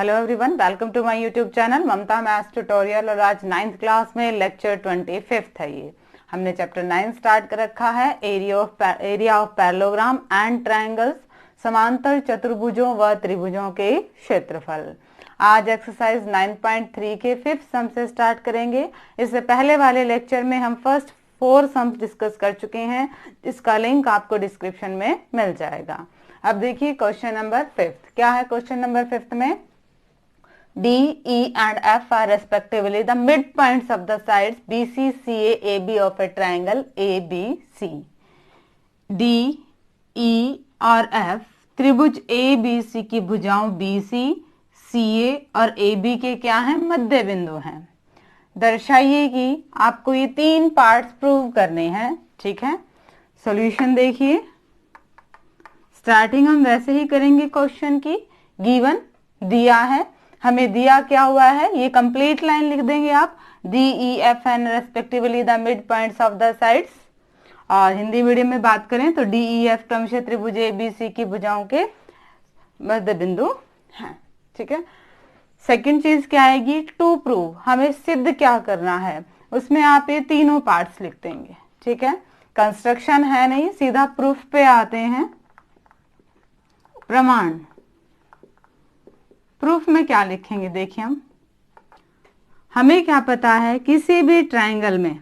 Hello everyone, welcome to my YouTube channel Mamata maths tutorial. और आज 9th class में lecture 25 है। ये हमने चैप्टर 9 स्टार्ट कर रखा है, area of parallelogram and triangles, समांतर चतुर्भुजों व त्रिभुजों के क्षेत्रफल। आज एक्सरसाइज 9.3 के 5th सम से स्टार्ट करेंगे। इससे पहले वाले लेक्चर में हम फर्स्ट 4 सम्स डिस्कस कर चुके हैं, इसका लिंक आपको डिस्क्रिप्शन में मिल जाएगा। अब देखिए क्वेश्चन नंबर 5th क्या है। क्वेश्चन नंबर 5th में D, E and F are respectively the midpoints of the sides BC, CA, AB of a triangle ABC। D, E और F त्रिभुज ABC की भुजाओं BC, CA और AB के क्या हैं, मध्य बिंदु हैं। दर्शाइए कि आपको ये 3 पार्ट्स प्रूव करने हैं। ठीक है, सॉल्यूशन देखिए। स्टार्टिंग हम वैसे ही करेंगे क्वेश्चन की। गिवन दिया है, हमें दिया क्या हुआ है, ये कंप्लीट लाइन लिख देंगे आप। D E F N respectively the mid points of the sides. और हिंदी मीडियम में बात करें तो डी ई एफ क्रमशः त्रिभुज ए बी सी की भुजाओं के मध्य बिंदु हैं। ठीक है, सेकंड चीज क्या आएगी, टू प्रूव, हमें सिद्ध क्या करना है। उसमें आप ये तीनों पार्ट्स लिख देंगे। ठीक है, कंस्ट्रक्शन है नहीं, सीधा प्रूफ पे आते हैं। प्रमाण, प्रूफ में क्या लिखेंगे, देखिए हमें क्या पता है, किसी भी ट्रायंगल में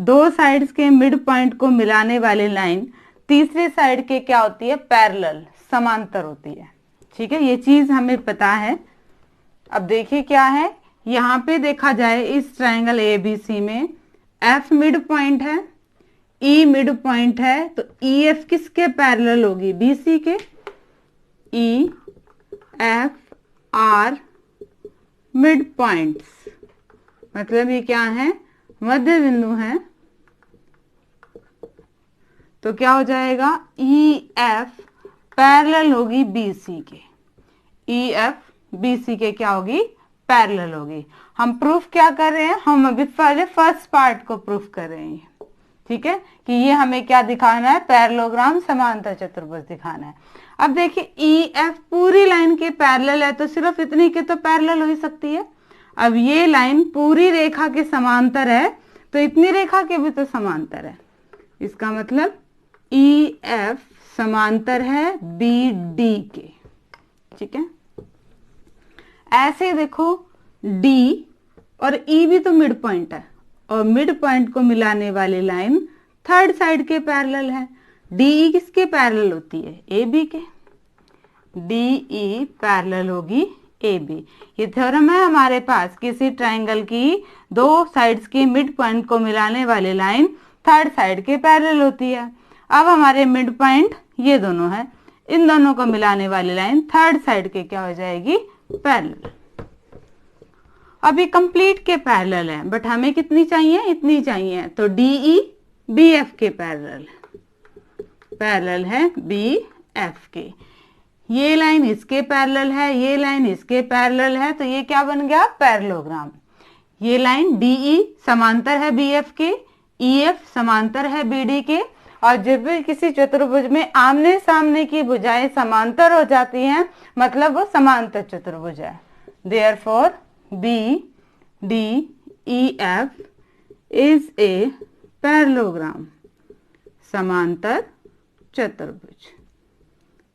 2 साइड्स के मिड पॉइंट को मिलाने वाली लाइन तीसरे साइड के क्या होती है, पैरेलल, समांतर होती है। ठीक है, ये चीज हमें पता है। अब देखिए क्या है, यहाँ पे देखा जाए इस ट्रायंगल ABC में F मिड पॉइंट है, E मिड पॉइंट है, तो EF किसके पैरेलल होगी, BC के। EF आर मिड पॉइंट्स, मतलब ये क्या है, मध्य बिंदु है। तो क्या हो जाएगा, EF पैरेलल होगी BC के। EF BC के क्या होगी, पैरेलल होगी। हम प्रूफ क्या कर रहे हैं, हम अभी पहले फर्स्ट पार्ट को प्रूफ कर रहे हैं। ठीक है, कि ये हमें क्या दिखाना है, पैरेललोग्राम समांतर चतुर्भुज दिखाना है। अब देखिए EF पूरी लाइन के पैरेलल है, तो सिर्फ इतनी के तो पैरेलल हो ही सकती है। अब ये लाइन पूरी रेखा के समांतर है, तो इतनी रेखा के भी तो समांतर है। इसका मतलब EF समांतर है BD के। ठीक है, ऐसे देखो D और E भी तो मिड पॉइंट है, और मिड पॉइंट को मिलाने वाली लाइन थर्ड साइड के पैरेलल है। DE किसके पैरेलल होती है, AB के। DE पैरेलल होगी AB। ये थ्योरम है हमारे पास, किसी ट्रायंगल की 2 साइड्स की मिड पॉइंट को मिलाने वाली लाइन थर्ड साइड के पैरेलल होती है। अब हमारे मिड पॉइंट ये दोनों है, इन दोनों को मिलाने वाली लाइन थर्ड साइड के क्या हो जाएगी, पैरेलल। अब ये कंप्लीट के पैरेलल है, बट हमें कितनी चाहिए, इतनी चाहिए। तो DE BF के पैरेलल है BF के। ये लाइन इसके पैरेलल है, ये लाइन इसके पैरेलल है, तो ये क्या बन गया, पैरेललोग्राम। ये लाइन DE समांतर है BF के, EF समांतर है BD के। और जब भी किसी चतुर्भुज में आमने सामने की भुजाएं समांतर हो जाती हैं, मतलब वो समांतर चतुर्भुज है। Therefore BDEF is a parallelogram, समांतर चतुर्भुज।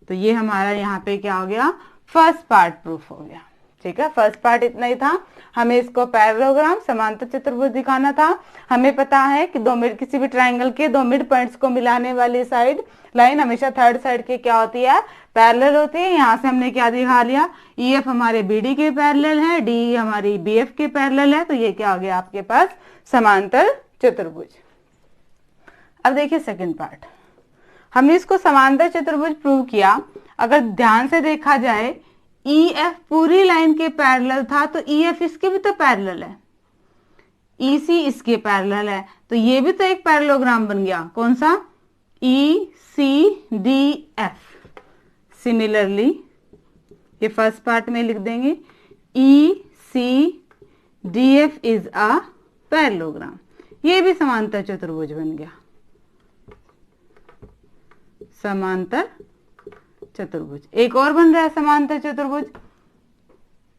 तो ये हमारा यहाँ पे क्या हो गया, फर्स्ट पार्ट प्रूफ हो गया। ठीक है, फर्स्ट पार्ट इतना ही था, हमें इसको पैरेललोग्राम समांतर चतुर्भुज दिखाना था। हमें पता है कि किसी भी ट्रायंगल के 2 मिड पॉइंट्स को मिलाने वाली साइड लाइन हमेशा थर्ड साइड के क्या होती है, पैरेलल होती है। यहाँ से हमने क्या दिखा लिया, EF हमारे BD के पैरेलल है, DE हमारी BF के पैरेलल है, तो ये क्या हो गया आपके पास, समांतर चतुर्भुज। अब देखिए सेकंड पार्ट, हमने इसको समांतर चतुर्भुज प्रूव किया। अगर ध्यान से देखा जाए, EF पूरी लाइन के पैरेलल था, तो EF इसके भी तो पैरेलल है, EC इसके पैरेलल है, तो ये भी तो एक पैरेललोग्राम बन गया। कौन सा, ECDF। सिमिलरली ये फर्स्ट पार्ट में लिख देंगे, ECDF इज अ पैरेललोग्राम। ये भी समांतर चतुर्भुज बन गया, समांतर चतुर्भुज। एक और बन रहा है समांतर चतुर्भुज,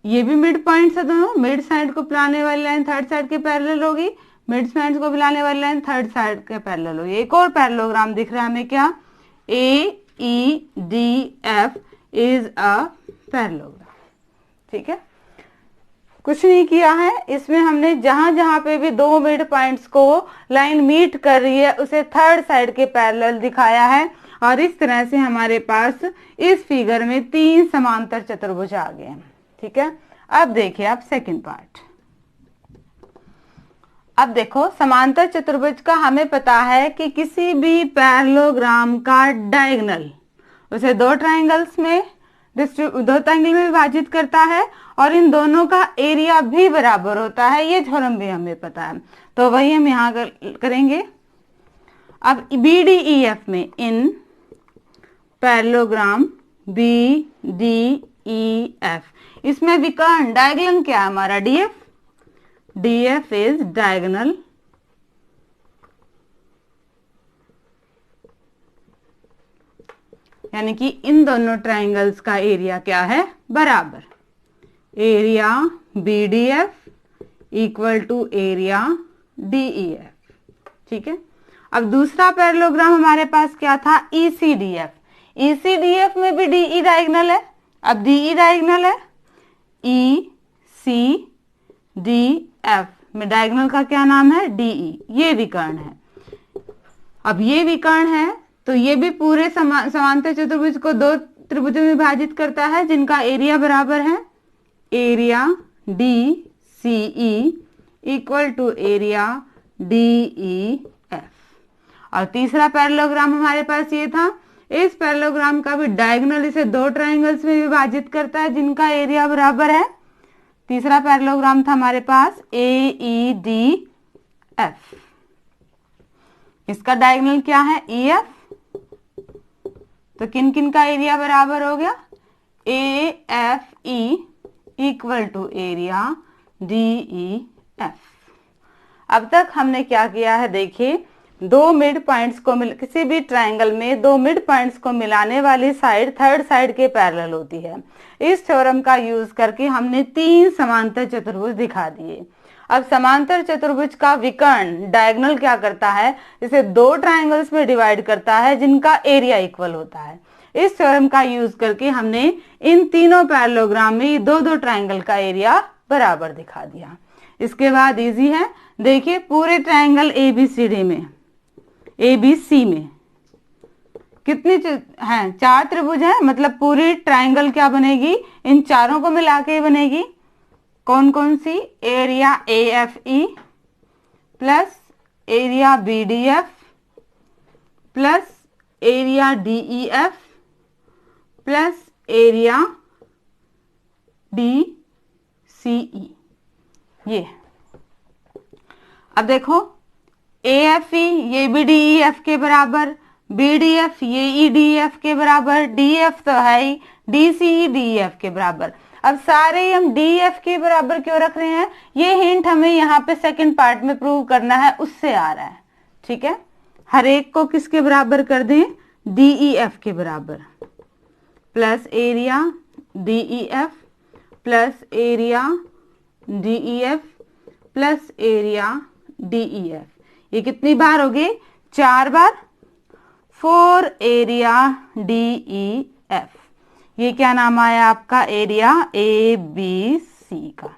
ये भी मिड पॉइंट्स है दोनों, मिड साइड को मिलाने वाली लाइन थर्ड साइड के पैरेलल होगी, मिड साइड को मिलाने वाली लाइन थर्ड साइड के पैरेलल होगी। एक और पैरेललोग्राम दिख रहा है हमें, क्या, AEDF इज अ पैरेललोग्राम। ठीक है, कुछ नहीं किया है इसमें, हमने जहां जहां पे भी दो मिड पॉइंट्स को लाइन मीट कर रही है उसे थर्ड साइड के पैरेलल दिखाया है, और इस तरह से हमारे पास इस फिगर में 3 समांतर चतुर्भुज आ गए हैं। ठीक है, अब देखिए आप सेकंड पार्ट। अब देखो, समांतर चतुर्भुज का हमें पता है कि किसी भी पैरेललोग्राम का डायगोनल उसे दो ट्राइंगल में विभाजित करता है, और इन दोनों का एरिया भी बराबर होता है, ये थ्योरम भी हमें पता है, तो वही हम यहाँ करेंगे। अब BDEF में, इन पैरेललोग्राम BDEF, इसमें विकर्ण डायगोनल क्या है हमारा, DF इज डायगोनल यानी कि इन दोनों ट्राइंगल्स का एरिया क्या है, बराबर। Area BDF equal to area DEF। ठीक है, अब दूसरा पैरेललोग्राम हमारे पास क्या था, ECDF। ECDF में भी DE डायगोनल है, अब DE डायगोनल है, ECDF में डायगोनल का क्या नाम है, DE, ये विकर्ण है। अब ये विकर्ण है तो ये भी पूरे समांतर चतुर्भुज को दो त्रिभुजों में विभाजित करता है जिनका एरिया बराबर है, area DCE equal to area DEF। और तीसरा पैरेललोग्राम हमारे पास ये था, इस पैरेललोग्राम का भी डायगोनल इसे दो ट्राइंगल्स में विभाजित करता है जिनका एरिया बराबर है। तीसरा पैरेललोग्राम था हमारे पास AEDF, इसका डायगोनल क्या है, EF, तो किन किन का एरिया बराबर हो गया, AFE equal to area DEF। अब तक हमने क्या किया है, देखिए, दो मिड पॉइंट्स को किसी भी ट्रायंगल में दो मिड पॉइंट्स को मिलाने वाली साइड थर्ड साइड के पैरेलल होती है। इस थ्योरम का यूज करके हमने 3 समांतर चतुर्भुज दिखा दिए। अब समांतर चतुर्भुज का विकर्ण डायगोनल क्या करता है, इसे दो ट्राइंगल्स में डिवाइड करता है जिनका एरिया इक्वल होता है। इस थ्योरम का यूज करके हमने इन तीनों पैरेललोग्राम में दो दो ट्राइंगल का एरिया बराबर दिखा दिया। इसके बाद इजी है, देखिए पूरे ट्राइंगल ABCD में, ABC में कितने हैं, 4 त्रिभुज हैं, मतलब पूरी ट्राइंगल क्या बनेगी, इन चारों को मिला के बनेगी। कौन कौन सी, area AFE plus area BDF plus area DEF plus area DCE। ये अब देखो, AFE ये भी DEF के बराबर, BDF ये EDF के बराबर, DF तो है ही, DCE DEF के बराबर। अब सारे हम DEF के बराबर क्यों रख रहे हैं, ये हिंट हमें यहाँ पे सेकंड पार्ट में प्रूव करना है, उससे आ रहा है। ठीक है, हर एक को किसके बराबर कर दें, DEF के बराबर, plus area DEF plus area DEF plus area DEF। ये कितनी बार हो गई, 4 बार, 4 एरिया DEF। ये क्या नाम आया आपका, एरिया ABC का।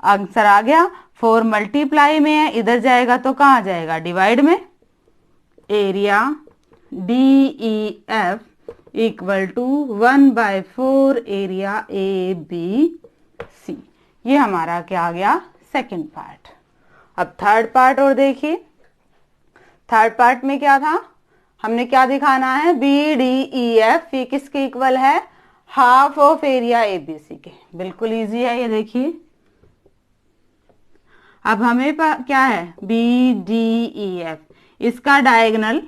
आंसर आ गया, 4 मल्टीप्लाई में है, इधर जाएगा तो कहाँ जाएगा, डिवाइड में। Area DEF equal to 1/4 area ABC। ये हमारा क्या आ गया, सेकंड पार्ट। अब थर्ड पार्ट और देखिए, थर्ड पार्ट में क्या था, हमने क्या दिखाना है, BDEF ये किसके इक्वल है, हाफ ऑफ एरिया ABC के। बिल्कुल इजी है ये, देखिए। अब हमें क्या है, BDEF, इसका डायगोनल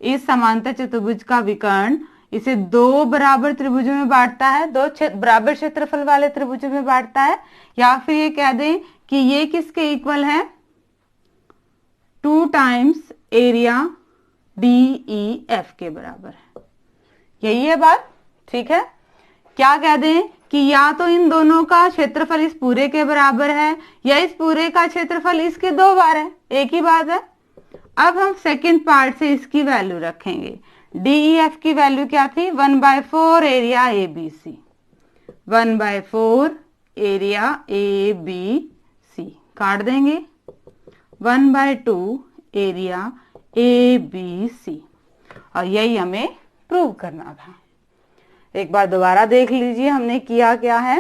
इस समांतर चतुर्भुज का विकर्ण इसे दो बराबर त्रिभुजों में बांटता है, दो बराबर क्षेत्रफल वाले त्रिभुजों में बांटता है, या फिर ये कह दें कि ये किसके इक्वल है, 2 टाइम्स एरिया DEF के बराबर है। यही है बात, ठीक है। क्या कह दें कि या तो इन दोनों का क्षेत्रफल इस पूरे के बराबर है या इस पूरे का क्षेत्रफल इसके 2 बार है, एक ही बात है। अब हम सेकंड पार्ट से इसकी वैल्यू रखेंगे। DEF की वैल्यू क्या थी? 1/4 एरिया ABC, 1/4 एरिया ABC काट देंगे, 1/2 एरिया ABC, और यही हमें प्रूव करना था। एक बार दोबारा देख लीजिए हमने किया क्या है।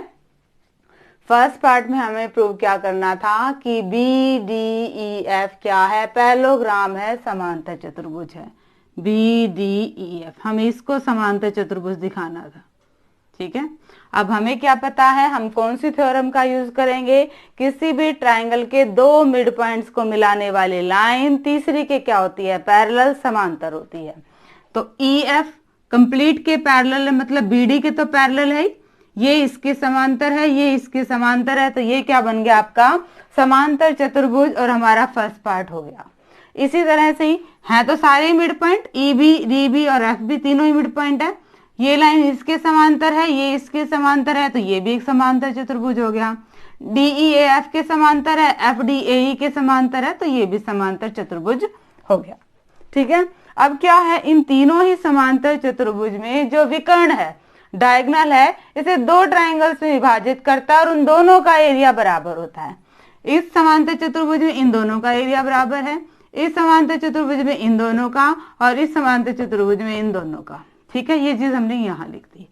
फर्स्ट पार्ट में हमें प्रूव क्या करना था कि BDEF क्या है? पैरेललोग्राम है, समांतर चतुर्भुज है। BDEF हमें इसको समांतर चतुर्भुज दिखाना था, ठीक है। अब हमें क्या पता है, हम कौन सी थ्योरम का यूज करेंगे? किसी भी ट्राइंगल के 2 मिड पॉइंट्स को मिलाने वाली लाइन तीसरी के क्या होती है? पैरेलल, समांतर होती है। तो EF कंप्लीट के पैरेलल है, मतलब BD के तो पैरेलल है, ये इसके समांतर है, ये इसके समांतर है, तो ये क्या बन गया आपका? समांतर चतुर्भुज, और हमारा फर्स्ट पार्ट हो गया। इसी तरह से ही है तो सारे मिड पॉइंट EB, DB और FB तीनों ही मिड पॉइंट है। ये लाइन इसके समांतर है, ये इसके समांतर है, तो ये भी एक समांतर चतुर्भुज हो गया। DEAF के समांतर है, FDAE के समांतर है, तो ये भी समांतर चतुर्भुज हो गया, ठीक है। अब क्या है, इन तीनों ही समांतर चतुर्भुज में जो विकर्ण है, डायगोनल है, इसे 2 ट्राइंगल्स में विभाजित करता है और उन दोनों का एरिया बराबर होता है। इस समांतर चतुर्भुज में इन दोनों का एरिया बराबर है, इस समांतर चतुर्भुज में इन दोनों का, और इस समांतर चतुर्भुज में इन दोनों का, ठीक है। ये चीज हमने यहां लिख दी।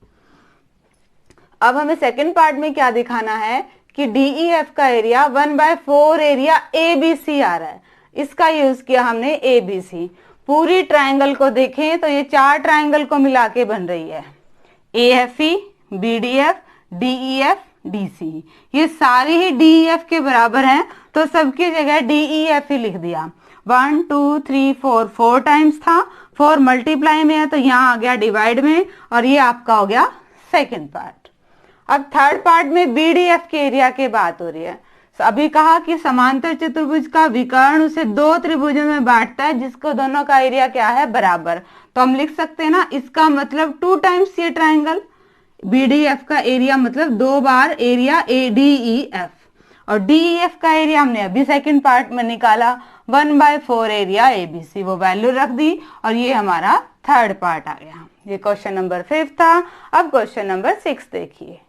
अब हमें सेकंड पार्ट में क्या दिखाना है कि DEF का एरिया 1/4 एरिया ABC आ रहा है, इसका यूज किया हमने ABC। पूरी ट्राइंगल को देखें तो ये 4 ट्राइंगल को मिला के बन रही है, AFE, BDF, DEF, DCE। ये सारी ही DEF के बराबर हैं, तो सबकी जगह DEF ही लिख दिया। 1 2 3 4 4 टाइम्स था, 4 मल्टीप्लाई में है तो यहाँ आ गया डिवाइड में, और ये आपका हो गया सेकंड पार्ट। अब थर्ड पार्ट में BDF के एरिया की बात हो रही है। तो अभी कहा कि समांतर चतुर्भुज का विकर्ण उसे 2 त्रिभुजों में बांटता है जिसको दोनों का एरिया क्या है? बराबर। तो हम लिख सकते हैं ना, इसका मतलब 2 टाइम्स ये ट्राइंगल। BDF का एरिया मतलब 2 बार एरिया ADEF, और DEF का एरिया हमने अभी सेकंड पार्ट में निकाला, 1/4 एरिया ABC, वो वैल्यू रख दी, और ये हमारा थर्ड पार्ट आ गया। ये क्वेश्चन नंबर 5 था। अब क्वेश्चन नंबर 6 देखिए।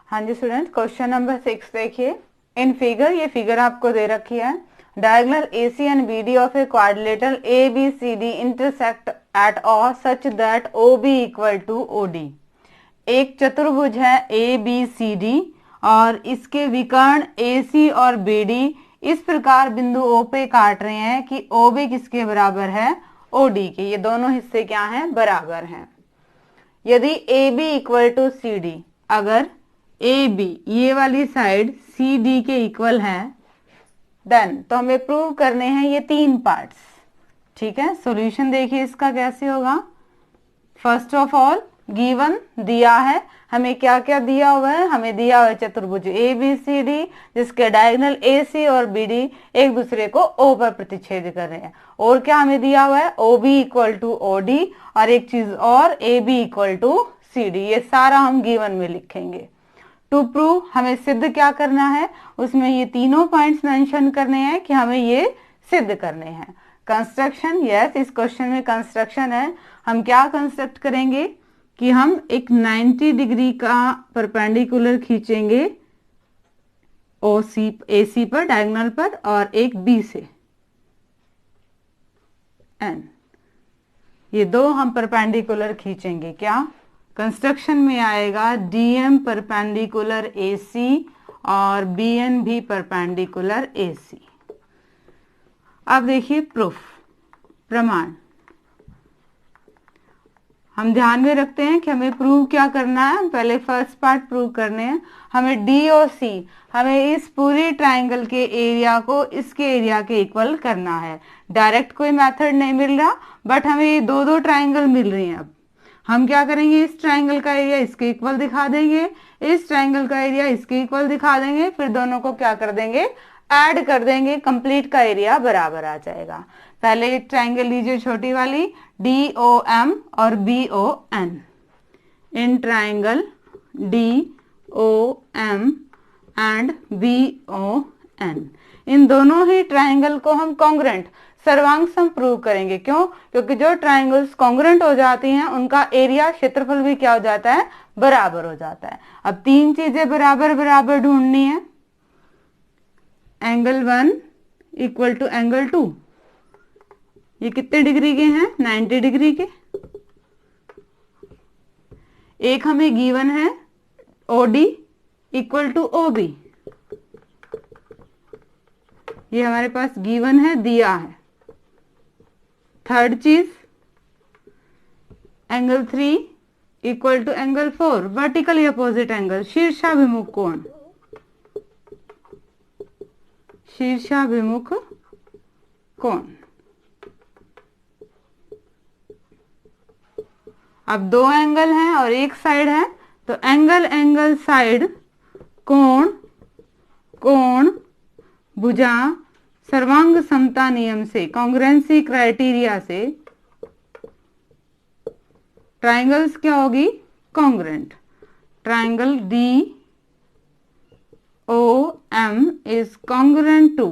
हाँ जी स्टूडेंट, क्वेश्चन नंबर 6 देखिए। इन फिगर, ये फिगर आपको दे रखी है। Diagonal AC and BD of a quadrilateral ABCD intersect at O such that OB equal to OD। एक चतुर्भुज है ABCD और इसके विकर्ण AC और BD इस प्रकार बिंदु O पे काट रहे हैं कि OB किसके बराबर है? OD के। ये दोनों हिस्से क्या हैं? बराबर हैं। यदि AB इक्वल टू CD, अगर AB ये वाली साइड CD के इक्वल है, देन तो हमें प्रूव करने हैं ये 3 पार्ट्स, ठीक है। सॉल्यूशन देखिए इसका कैसे होगा। फर्स्ट ऑफ ऑल गिवन दिया है हमें, क्या क्या दिया हुआ है? हमें दिया हुआ है चतुर्भुज ABCD जिसके डायगोनल AC और BD एक दूसरे को O पर प्रतिच्छेद कर रहे हैं। और क्या हमें दिया हुआ है? OB इक्वल टू OD, और एक चीज और AB इक्वल टू CD। ये सारा हम गिवन में लिखेंगे। टू प्रूव हमें सिद्ध क्या करना है, उसमें ये तीनों पॉइंट्स मेंशन करने हैं कि हमें ये सिद्ध करने हैं। कंस्ट्रक्शन, यस इस क्वेश्चन में कंस्ट्रक्शन है। हम क्या कंस्ट्रक्ट करेंगे कि हम एक 90 डिग्री का परपेंडिकुलर खींचेंगे AC पर, डायगोनल पर, और एक B से N, ये 2 हम परपेंडिकुलर खींचेंगे। क्या कंस्ट्रक्शन में आएगा? DM परपेंडिकुलर AC और BN भी परपेंडिकुलर AC। अब देखिए प्रूफ, प्रमाण। हम ध्यान में रखते हैं कि हमें प्रूव क्या करना है। पहले फर्स्ट पार्ट प्रूव करने हैं। हमें DOC, हमें इस पूरी ट्राइंगल के एरिया को इसके एरिया के इक्वल करना है। डायरेक्ट कोई मेथड नहीं मिल रहा, बट हमें ये 2 ट्राइंगल मिल रही हैं। अब हम क्या करेंगे, इस ट्राइंगल का एरिया इसके इक्वल दिखा देंगे, इस ट्राइंगल का एरिया इसके इक्वल दिखा देंगे, फिर दोनों को क्या कर देंगे? ऐड कर देंगे, कंप्लीट का एरिया बराबर आ जाएगा। पहले एक ट्राइंगल लीजिए छोटी वाली, DOM और BON। In triangle BOM and BON। इन दोनों ही ट्राइंगल को हम कॉन्ग्रुएंट सर्वांग सम प्रूव करेंगे। क्यों? क्योंकि जो ट्राइंगल्स कॉन्ग्रुएंट हो जाती हैं उनका एरिया क्षेत्रफल भी क्या हो जाता है? बराबर हो जाता है। अब तीन चीजें बराबर बराबर ढूंढनी है। एंगल 1 इक्वल टू एंगल 2, ये कितने डिग्री के हैं? 90 डिग्री के। एक हमें गिवन है OD इक्वल टू OB, ये हमारे पास गिवन है, दिया है। थर्ड चीज angle 3 equal to angle 4, vertically opposite angle, शीर्षाभिमुख कोण, शीर्षाभिमुख कोण। अब दो एंगल हैं और एक साइड है, तो एंगल एंगल साइड कोण कोण भुजा सर्वांग समता नियम से, कॉन्ग्रुएंसी क्राइटेरिया से ट्राइंगल्स क्या होगी? Congruent. Triangle DOM is congruent to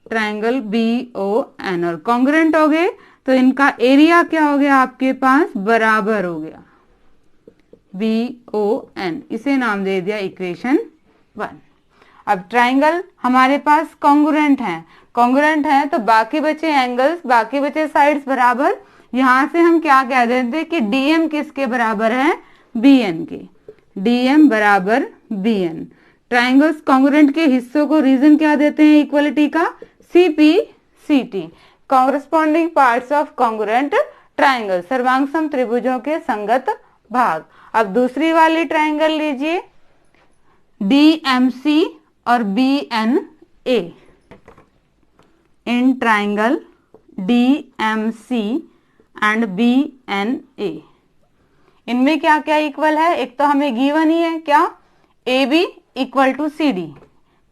triangle BON, और कॉन्ग्रुएंट हो गए तो इनका एरिया क्या हो गया आपके पास? बराबर हो गया, BON। इसे नाम दे दिया इक्वेशन 1। अब ट्राइंगल हमारे पास कॉन्ग्रुएंट है तो बाकी बचे एंगल्स, बाकी बचे साइड्स बराबर। यहां से हम क्या कह देते हैं कि DM किसके बराबर है? BN के। DM बराबर BN। ट्राइंगल्स कॉन्ग्रुएंट के हिस्सों को रीजन क्या देते हैं इक्वलिटी का? CP/CT, corresponding parts of congruent triangle, सर्वांग सम त्रिभुजों के संगत भाग। अब दूसरी वाली ट्राइंगल लीजिए, DMC और BNA। In triangle DMC and BNA, इनमें क्या क्या इक्वल है? एक तो हमें गिवन ही है क्या? AB equal to CD।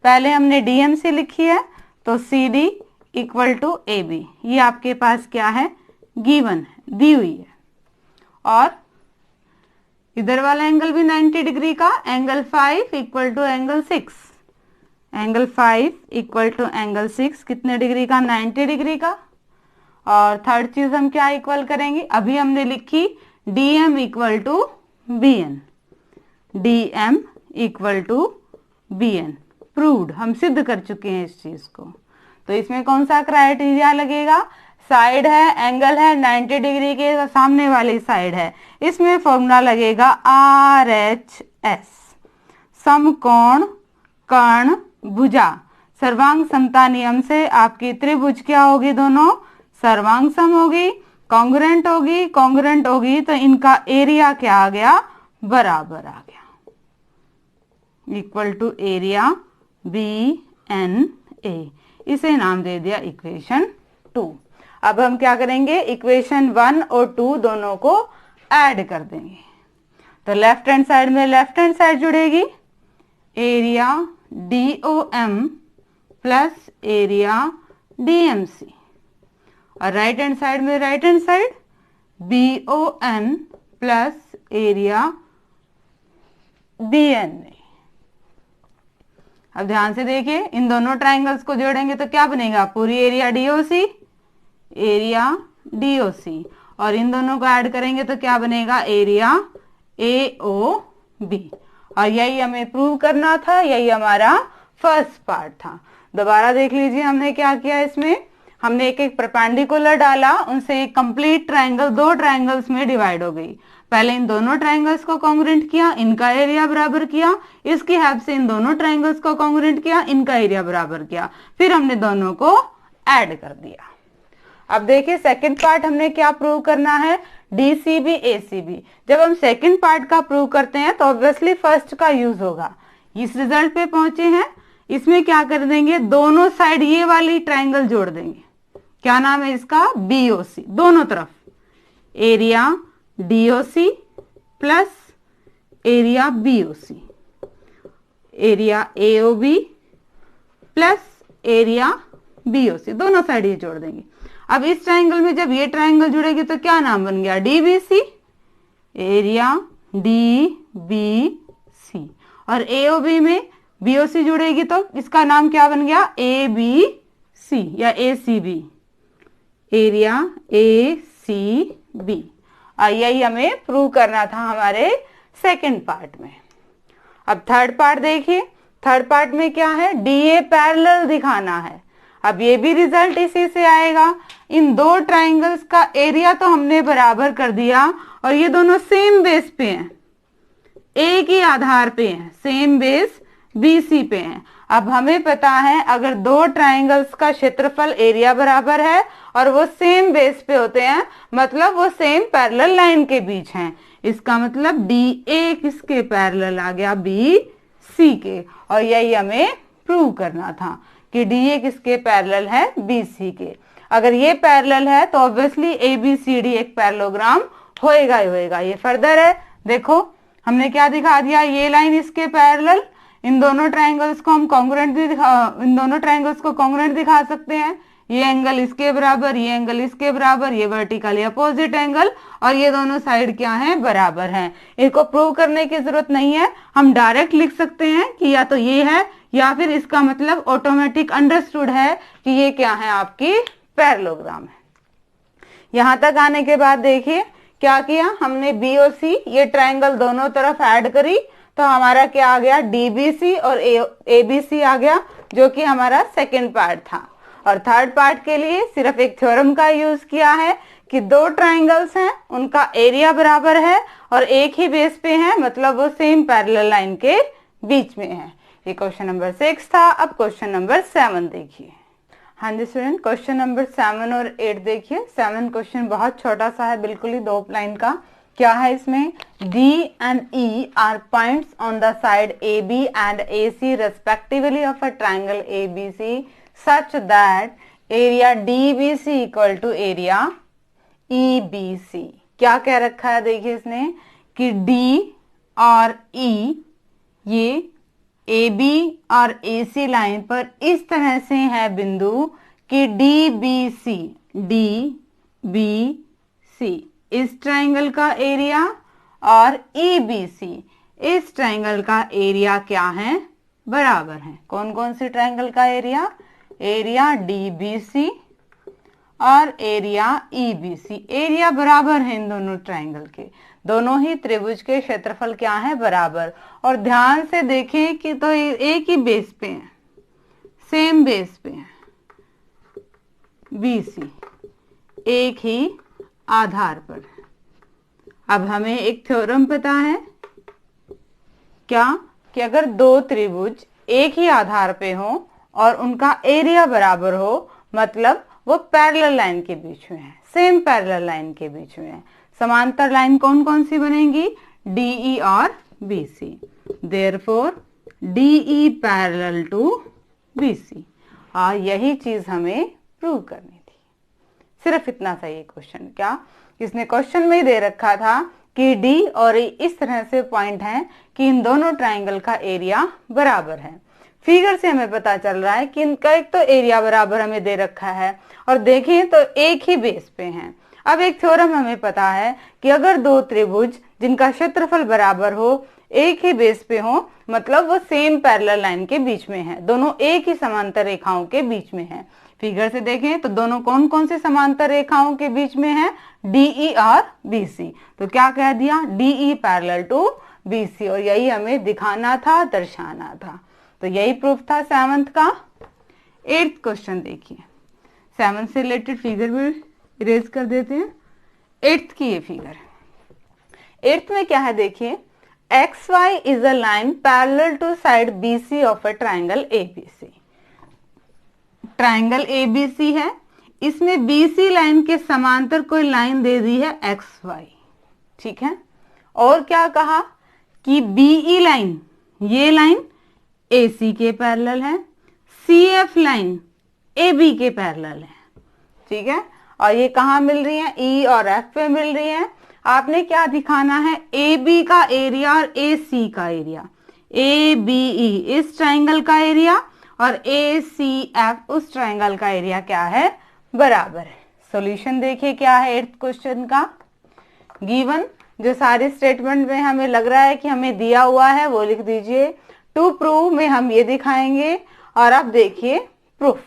पहले हमने DMC लिखी है तो CD इक्वल टू AB, ये आपके पास क्या है? गिवन है, दी हुई है। और इधर वाला एंगल भी 90 डिग्री का, angle 5 equal to angle 6। Angle 5 equal to angle 6 कितने डिग्री का? 90 डिग्री का। और थर्ड चीज हम क्या इक्वल करेंगे? अभी हमने लिखी DM equal to BN, DM equal to BN, proved, हम सिद्ध कर चुके हैं इस चीज को। तो इसमें कौन सा क्राइटेरिया लगेगा? साइड है, एंगल है 90 डिग्री के, सामने वाली साइड है, इसमें फॉर्मूला लगेगा RHS, समकोण कर्ण भुजा सर्वांग समता नियम से आपकी त्रिभुज क्या होगी? दोनों सर्वांग सम होगी, कॉन्ग्रुएंट होगी तो इनका एरिया क्या आ गया? बराबर आ गया, इक्वल टू एरिया BNA। इसे नाम दे दिया इक्वेशन 2। अब हम क्या करेंगे? इक्वेशन 1 और 2 दोनों को ऐड कर देंगे। तो लेफ्ट हैंड साइड में लेफ्ट हैंड साइड जुड़ेगी, area DOM plus area DMC, और राइट हैंड साइड में right hand side BON plus area BNA। अब ध्यान से देखिए, इन दोनों ट्राइंगल्स को जोड़ेंगे तो क्या बनेगा? पूरी एरिया DOC, और इन दोनों को ऐड करेंगे तो क्या बनेगा? Area AOB। और यही हमें प्रूव करना था, यही हमारा फर्स्ट पार्ट था। दोबारा देख लीजिए हमने क्या किया। इसमें हमने एक एक परपेंडिकुलर डाला, उनसे एक कंप्लीट ट्राइंगल दो ट्राइंगल्स में डिवाइड हो गई। पहले इन दोनों ट्राइंगल्स को कॉन्ग्रुएंट किया, इनका एरिया बराबर किया, इसकी हेल्प से इन दोनों ट्राइंगल्स को कॉन्ग्रुएंट किया, इनका एरिया बराबर किया, फिर हमने दोनों को ऐड कर दिया। अब देखिए सेकंड पार्ट हमने क्या प्रूव करना है? DCB ACB। जब हम सेकंड पार्ट का प्रूव करते हैं तो ऑब्वियसली फर्स्ट का यूज होगा। इस रिजल्ट पे पहुंचे हैं, इसमें क्या कर देंगे? दोनों साइड ये वाली ट्राइंगल जोड़ देंगे। क्या नाम है इसका? BOC। दोनों तरफ area DOC plus area BOC, area AOB plus area BOC, दोनों साइड ये जोड़ देंगे। अब इस ट्राइंगल में जब ये ट्राइंगल जुड़ेगी तो क्या नाम बन गया? DBC, एरिया DBC, और AOB में BOC जुड़ेगी तो इसका नाम क्या बन गया, ABC या ACB, एरिया ACB। यही हमें प्रूव करना था हमारे सेकंड पार्ट में। अब थर्ड पार्ट देखिए, थर्ड पार्ट में क्या है, DA पैरेलल दिखाना है। अब ये भी रिजल्ट इसी से आएगा। इन दो ट्राइंगल्स का एरिया तो हमने बराबर कर दिया और ये दोनों सेम बेस पे हैं, एक ही आधार पे हैं, सेम बेस BC पे हैं। अब हमें पता है अगर दो ट्राइंगल्स का क्षेत्रफल एरिया बराबर है और वो सेम बेस पे होते हैं, मतलब वो सेम पैरेलल लाइन के बीच हैं। इसका मतलब DA किसके पैरेलल आ गया, BC के। और यही हमें प्रूव करना था कि DA किसके पैरेलल है, BC के। अगर ये पैरेलल है तो ऑब्वियसली ABCD एक पैरेललोग्राम होएगा ही होएगा। ये फर्दर है, देखो हमने क्या दिखा दिया, ये लाइन इसके पैरेलल, इन दोनों ट्राइंगल्स को हम कॉन्ग्रुएंट इन दोनों ट्राइंगल्स को कॉन्ग्रुएंट दिखा सकते हैं। ये एंगल इसके बराबर, ये एंगल इसके बराबर, ये वर्टिकली अपोजिट एंगल, और ये दोनों साइड क्या हैं, बराबर हैं। इनको प्रूव करने की जरूरत नहीं है, हम डायरेक्ट लिख सकते हैं कि या तो ये है या फिर इसका मतलब ऑटोमेटिक अंडरस्टूड है कि ये क्या है, आपकी पैरेललोग्राम है। यहां तक आने के बाद देखिए क्या किया हमने, BOC ये ट्राइंगल दोनों तरफ ऐड करी तो हमारा क्या आ गया, DBC और ABC आ गया, जो कि हमारा सेकंड पार्ट था। और थर्ड पार्ट के लिए सिर्फ एक थ्योरम का यूज किया है कि दो ट्राइंगल्स हैं, उनका एरिया बराबर है और एक ही बेस पे है, मतलब वो सेम पैरेलल लाइन के बीच में है। ये क्वेश्चन नंबर 6 था। अब क्वेश्चन नंबर 7 देखिए। हाँ जी स्टूडेंट, क्वेश्चन नंबर 7 और 8 देखिए। 7 क्वेश्चन बहुत छोटा सा है, बिल्कुल ही 2 लाइन का। क्या है इसमें, D and E are points on the side AB and AC respectively of a triangle ABC such that area DBC equal to area EBC। क्या कह रखा है देखिए इसने कि D और E ये AB और AC लाइन पर इस तरह से है बिंदु कि DBC इस ट्राइंगल का एरिया और EBC इस ट्राइंगल का एरिया क्या है, बराबर है। कौन कौन सी ट्राइंगल का एरिया, एरिया DBC और एरिया EBC, एरिया बराबर है इन दोनों ट्राइंगल के। दोनों ही त्रिभुज के क्षेत्रफल क्या है, बराबर। और ध्यान से देखें कि तो एक ही बेस पे है, सेम बेस पे है, BC एक ही आधार पर। अब हमें एक थ्योरम पता है क्या, कि अगर दो त्रिभुज एक ही आधार पे हो और उनका एरिया बराबर हो, मतलब वो पैरेलल लाइन के बीच में है, सेम पैरेलल लाइन के बीच में है। समांतर लाइन कौन कौन सी बनेगी, DE और BC। Therefore DE parallel to BC। और यही चीज हमें प्रूव करनी थी। सिर्फ इतना सा ये क्वेश्चन, क्या इसने क्वेश्चन में ही दे रखा था कि D और E इस तरह से पॉइंट हैं कि इन दोनों ट्राइंगल का एरिया बराबर है। फिगर से हमें पता चल रहा है कि इनका एक तो एरिया बराबर हमें दे रखा है और देखें तो एक ही बेस पे हैं। अब एक थ्योरम हमें पता है कि अगर दो त्रिभुज जिनका क्षेत्रफल बराबर हो, एक ही बेस पे हो, मतलब वो सेम पैरेलल लाइन के बीच में है, दोनों एक ही समांतर रेखाओं के बीच में है। फिगर से देखें तो दोनों कौन कौन से समांतर रेखाओं के बीच में है, DE और BC। तो क्या कह दिया, DE पैरेलल टू BC, और यही हमें दिखाना था, दर्शाना था। तो यही प्रूफ था 7th का। 8th क्वेश्चन देखिए। 7 से रिलेटेड फिगर भी इरेज कर देते हैं। 8th की ये फिगर। 8th में क्या है देखिए, XY is a line parallel to side BC of a triangle ABC। Triangle ABC है, इसमें BC लाइन के समांतर कोई लाइन दे दी है XY, ठीक है। और क्या कहा कि BE लाइन, ये लाइन AC के पैरेलल है, CF लाइन AB के पैरेलल है, ठीक है। और ये कहाँ मिल रही है, E और F पे मिल रही है। आपने क्या दिखाना है, AB का एरिया और AC का एरिया, ABE इस ट्राइंगल का एरिया और ACF उस ट्राइंगल का एरिया क्या है, बराबर है। सॉल्यूशन देखिए क्या है 8th क्वेश्चन का। गिवन जो सारी स्टेटमेंट में हमें लग रहा है कि हमें दिया हुआ है वो लिख दीजिए। टू प्रूव में हम ये दिखाएंगे। और अब देखिए प्रूफ,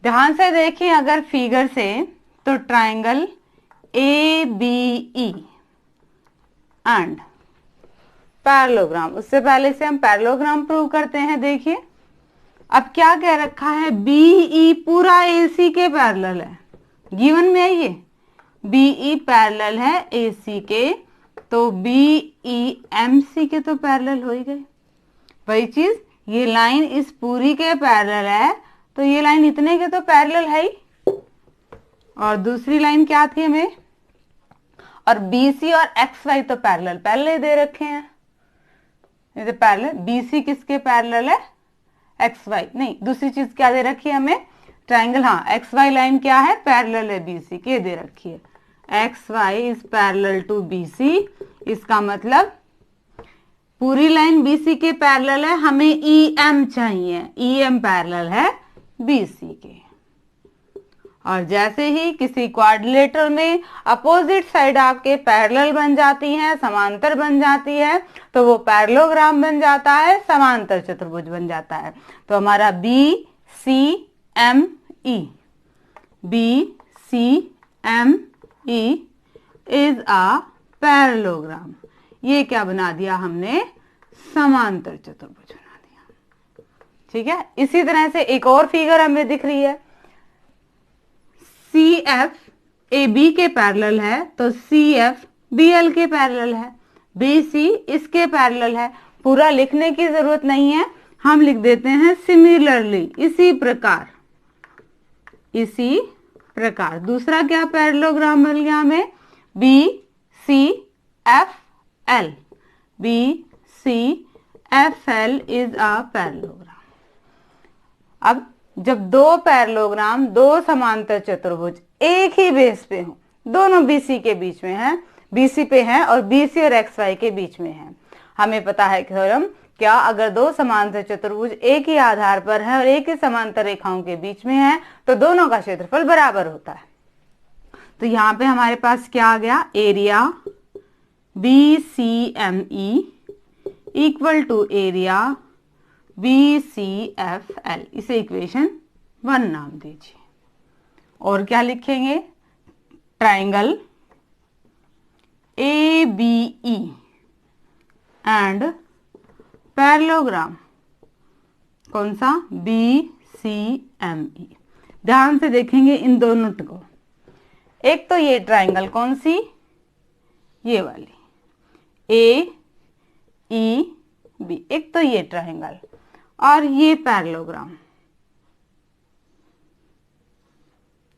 ध्यान से देखिए अगर फिगर से, तो ट्राइंगल ABE एंड पैरेललोग्राम, उससे पहले से हम पैरेललोग्राम प्रूव करते हैं। देखिए अब क्या कह रखा है, BE पूरा AC के पैरेलल है, गिवन में है ये BE पैरेलल है AC के, तो BE MC के तो पैरेलल हो ही गए। वही चीज ये लाइन इस पूरी के पैरेलल है, तो ये लाइन इतने के तो पैरेलल है ही। और दूसरी लाइन क्या थी हमें, और BC और XY तो पैरेलल पहले दे रखे हैं, ये पैरेलल। BC किसके पैरेलल है, XY नहीं, दूसरी चीज क्या दे रखी है हमें, ट्राइंगल, हाँ XY लाइन क्या है, पैरेलल है BC के, दे रखी है XY is parallel to BC। इसका मतलब पूरी लाइन BC के पैरेलल है, हमें EM चाहिए, EM पैरेलल है BC के। और जैसे ही किसी क्वाड्रिलेटरल में अपोजिट साइड आपके पैरेलल बन जाती हैं, समांतर बन जाती है, तो वो पैरेललोग्राम बन जाता है, समांतर चतुर्भुज बन जाता है। तो हमारा BCME इज अ पैरेललोग्राम। ये क्या बना दिया हमने, समांतर चतुर्भुज बना दिया। ठीक है, इसी तरह से एक और फिगर हमें दिख रही है, CF AB के पैरेलल है, तो CF BL के पैरेलल है, BC इसके पैरेलल है। पूरा लिखने की जरूरत नहीं है, हम लिख देते हैं सिमिलरली, इसी प्रकार। इसी प्रकार दूसरा क्या पैरेललोग्राम मिल गया हमें, BCFL इज अ पैरेललोग्राम। अब जब दो पैरेललोग्राम, दो समांतर चतुर्भुज एक ही बेस पे हो, दोनों BC के बीच में है, BC पे हैं और BC और XY के बीच में है, हमें पता है थ्योरम क्या, अगर दो समांतर चतुर्भुज एक ही आधार पर है और एक ही समांतर रेखाओं के बीच में है, तो दोनों का क्षेत्रफल बराबर होता है। तो यहाँ पे हमारे पास क्या आ गया, area BCME equal to area BCFL, इसे इक्वेशन 1 नाम दीजिए। और क्या लिखेंगे, ट्राइंगल ABE एंड पैरेललोग्राम कौन सा, BCME। ध्यान से देखेंगे इन दोनों को, एक तो ये ट्राइंगल कौन सी, ये वाली AEB, एक तो ये ट्राइंगल, और ये पैरेललोग्राम,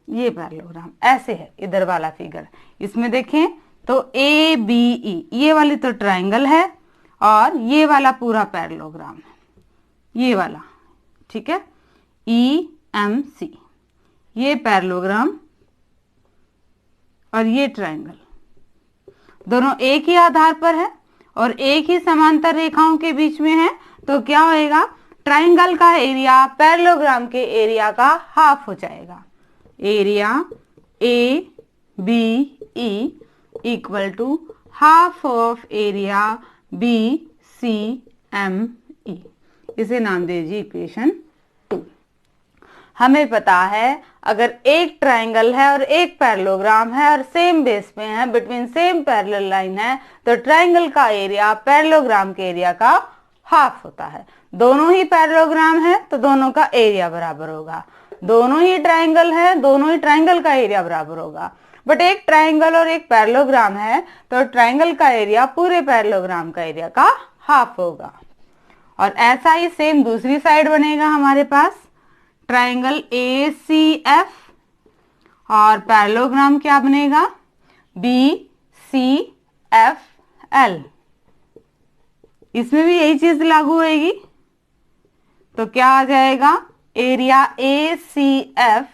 ये पैरेललोग्राम ऐसे है। इधर वाला फिगर इसमें देखें तो ABE ये वाली तो ट्राइंगल है, और ये वाला पूरा पैरेललोग्राम है, ये वाला, ठीक है, EMC ये पैरेललोग्राम और ये ट्राइंगल, दोनों एक ही आधार पर है और एक ही समांतर रेखाओं के बीच में है, तो क्या होएगा, ट्राइंगल का एरिया पैरेललोग्राम के एरिया का हाफ हो जाएगा। Area ABE equal to half of area BCME, इसे नाम दीजिए इक्वेशन 2। हमें पता है अगर एक ट्राइंगल है और एक पैरेललोग्राम है और सेम बेस पे है, बिटवीन सेम पैरेलल लाइन है, तो ट्राइंगल का एरिया पैरेललोग्राम के एरिया का हाफ होता है। दोनों ही पैरेललोग्राम है तो दोनों का एरिया बराबर होगा, दोनों ही ट्राइंगल है, दोनों ही ट्राइंगल का एरिया बराबर होगा। बट एक ट्राइंगल और एक पैरेललोग्राम है तो ट्राइंगल का एरिया पूरे पैरेललोग्राम का एरिया का हाफ होगा। और ऐसा ही सेम दूसरी साइड बनेगा हमारे पास, ट्राइंगल ACF और पैरेललोग्राम क्या बनेगा, BCFL, इसमें भी यही चीज लागू होगी। तो क्या आ जाएगा, area ACF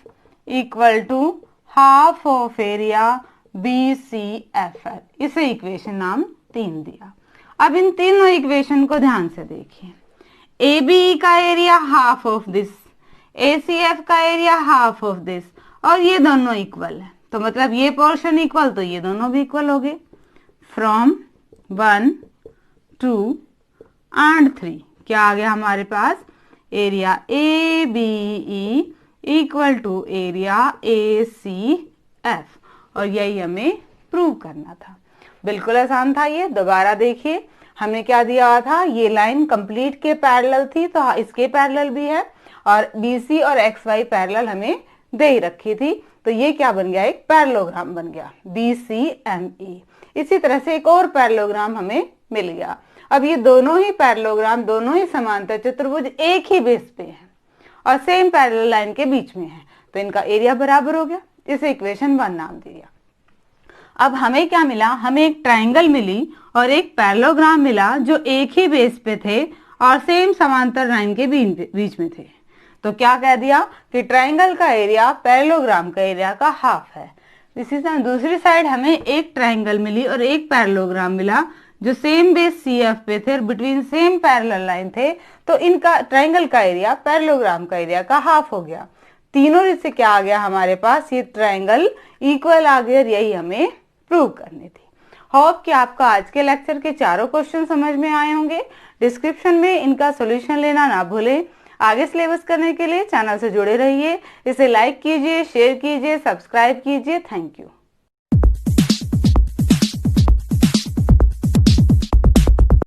equal to half of area BCFL, इसे इक्वेशन नाम 3 दिया। अब इन तीनों इक्वेशन को ध्यान से देखिए, ABE का area half of this, ACF का एरिया हाफ ऑफ दिस, और ये दोनों इक्वल है, तो मतलब ये पोर्शन इक्वल तो ये दोनों भी इक्वल हो गए। फ्रॉम 1 2 एंड 3 क्या आ गया हमारे पास, area A B E equal to area A C F, और यही हमें प्रूव करना था। बिल्कुल आसान था ये। दोबारा देखिए, हमने क्या दिया हुआ था, ये लाइन कंप्लीट के पैरेलल थी तो इसके पैरेलल भी है, और BC और XY पैरेलल हमें दे ही रखी थी, तो ये क्या बन गया, एक पैरेललोग्राम बन गया BCME। इसी तरह से एक और पैरेललोग्राम हमें मिल गया। अब ये दोनों ही पैरेललोग्राम, दोनों ही समांतर चतुर्भुज एक ही बेस पे हैं और सेम पैरेलल लाइन के बीच में है, तो इनका एरिया बराबर हो गया। इसे इक्वेशन 1 नाम दिया। अब हमें क्या मिला, हमें एक ट्राइंगल मिली और एक पैरेललोग्राम मिला जो एक ही बेस पे थे और सेम समांतर लाइन के बीच में थे। तो क्या कह दिया कि ट्राइंगल का एरिया पैरेललोग्राम का एरिया का हाफ है। इसी तरह दूसरी साइड हमें एक ट्राइंगल मिली और एक पैरेललोग्राम मिला जो सेम बेस CF पे थे और बिटवीन सेम पैरेलल लाइन थे, तो इनका ट्राइंगल का एरिया पैरेललोग्राम का एरिया का हाफ हो गया। तीनों से क्या आ गया हमारे पास, ये ट्राइंगल इक्वल आ गया, यही हमें प्रूव करनी थी। होप कि आपका आज के लेक्चर के चारों क्वेश्चन समझ में आए होंगे। डिस्क्रिप्शन में इनका सॉल्यूशन लेना ना भूलें। आगे सिलेबस करने के लिए चैनल से जुड़े रहिए। इसे लाइक कीजिए, शेयर कीजिए, सब्सक्राइब कीजिए। Thank you.